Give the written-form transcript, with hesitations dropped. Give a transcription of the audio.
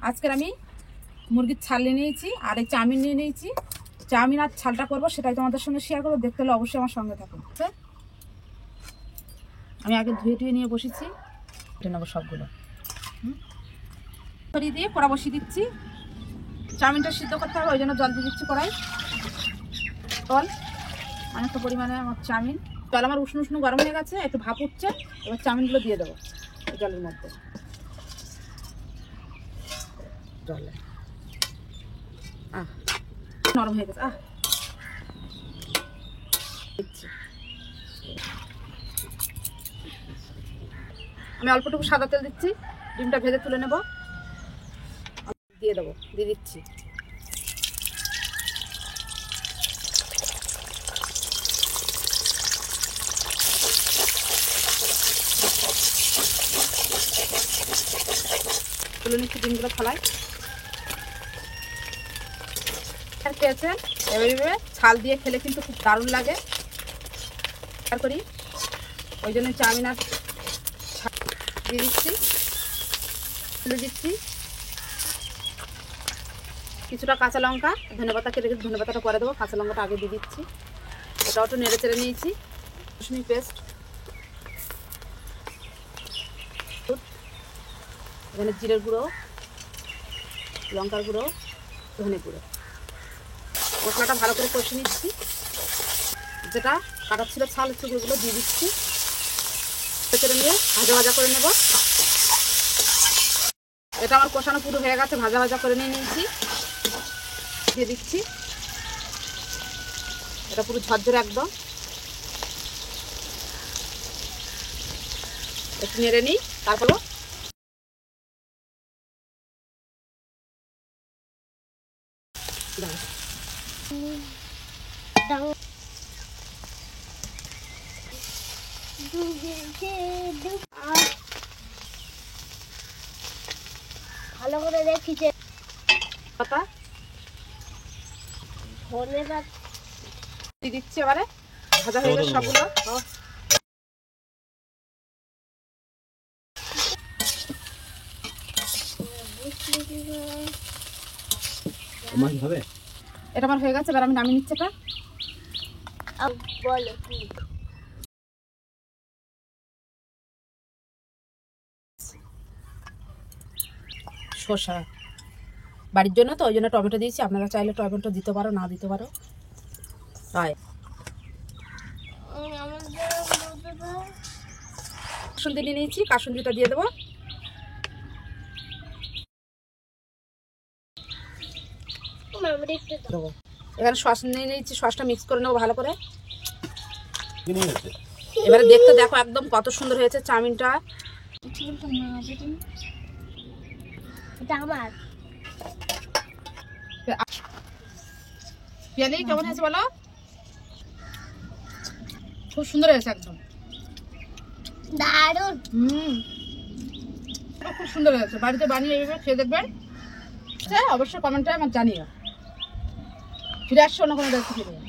আজকের আমি মুরগির ছাল নিয়ে নিয়েছি আর এই চাউমিন নিয়ে নিয়েছি। চাউমিন আর ছালটা করবো, সেটাই তোমাদের সঙ্গে শেয়ার করবো। দেখতে হলে অবশ্যই আমার সঙ্গে থাকুন। আমি আগে ধুয়ে নিয়ে বসেছি, কেটে নেবো সবগুলো। সরিয়ে দিয়ে কড়া বসিয়ে দিচ্ছি। চাউমিনটা সিদ্ধ করতে হবে, ওই জন্য জল দিয়ে দিচ্ছি কড়াই। জল অনেকটা পরিমাণে আমার চাউমিন। জল আমার উষ্ণ উষ্ণ গরম হয়ে গেছে, একটু ভাপ উঠছে। এবার চাউমিনগুলো দিয়ে দেবো জলের মধ্যে। জলে নরম হয়ে গেছে। আমি অল্পটুকু সাদা তেল দিচ্ছি, ডিমটা ভেজে তুলে নেব। দিয়ে দেবো, দিয়ে দিচ্ছি। তুলে নিচ্ছি ডিমগুলো ফলায়। খেয়েছেন এবারে ছাল দিয়ে খেলে কিন্তু খুব দারুণ লাগে। করি ওই জন্য চাউমিন আর দিয়ে দিচ্ছি, তুলে দিচ্ছি। কিছুটা কাঁচা লঙ্কা, ধনেপাতা কেটে রেখে ধনেপাতাটা পরে দেবো, কাঁচা লঙ্কাটা আগে দিয়ে দিচ্ছি। ওটাও একটু নেড়ে চেড়ে নিয়েছি। রসুন পেস্ট, এখানে জিরের গুঁড়ো, লঙ্কার গুঁড়ো, ধনে গুঁড়ো। মশলাটা ভালো করে কষে নিচ্ছি। যেটা কাটা ছিল ছাল চুগুলো দিয়ে দিচ্ছি, চেড়ে নিয়ে ভাজা ভাজা করে নেব। এটা আমার কষানো পুরো হয়ে গেছে, ভাজা ভাজা করে নিয়ে নিয়েছি। দিয়ে দিচ্ছি, এটা পুরো ঝরঝরে একদম। একটু নেড়ে নিই, তারপর ভালো করে দেখিছে পাতা ধনে পাতা দিয়ে দিচ্ছি। এবারে ভাজা হয়ে গেছে সবগুলো। এটা আমার হয়ে গেছে, এবার আমি নামিয়ে নিচ্ছি। এটা বলো কি শসা বাড়ির জন্য, তো ওই জন্য টমেটো দিয়েছি। আপনারা চাইলে টমেটো দিতে পারো, না দিতে পারো। তাই কাসুন্দি নিয়ে নিয়েছি, কাসুন্দিটা দিয়ে দেবো। এখানে সস নিয়ে নিয়েছি, সসটা মিক্স করে নেবো ভালো করে। এবারে দেখতে দেখো একদম কত সুন্দর হয়েছে চাউমিনটা। পিয়ালি কেমন হয়েছে বলো? খুব সুন্দর হয়েছে একদম দারুণ। খুব সুন্দর হয়েছে। বাড়িতে বানিয়ে এইভাবে খেয়ে দেখবেন। অবশ্যই কমেন্টে আমার জানিও। ফিরে আসছো অন্য কোনো রেসিপি নিয়ে।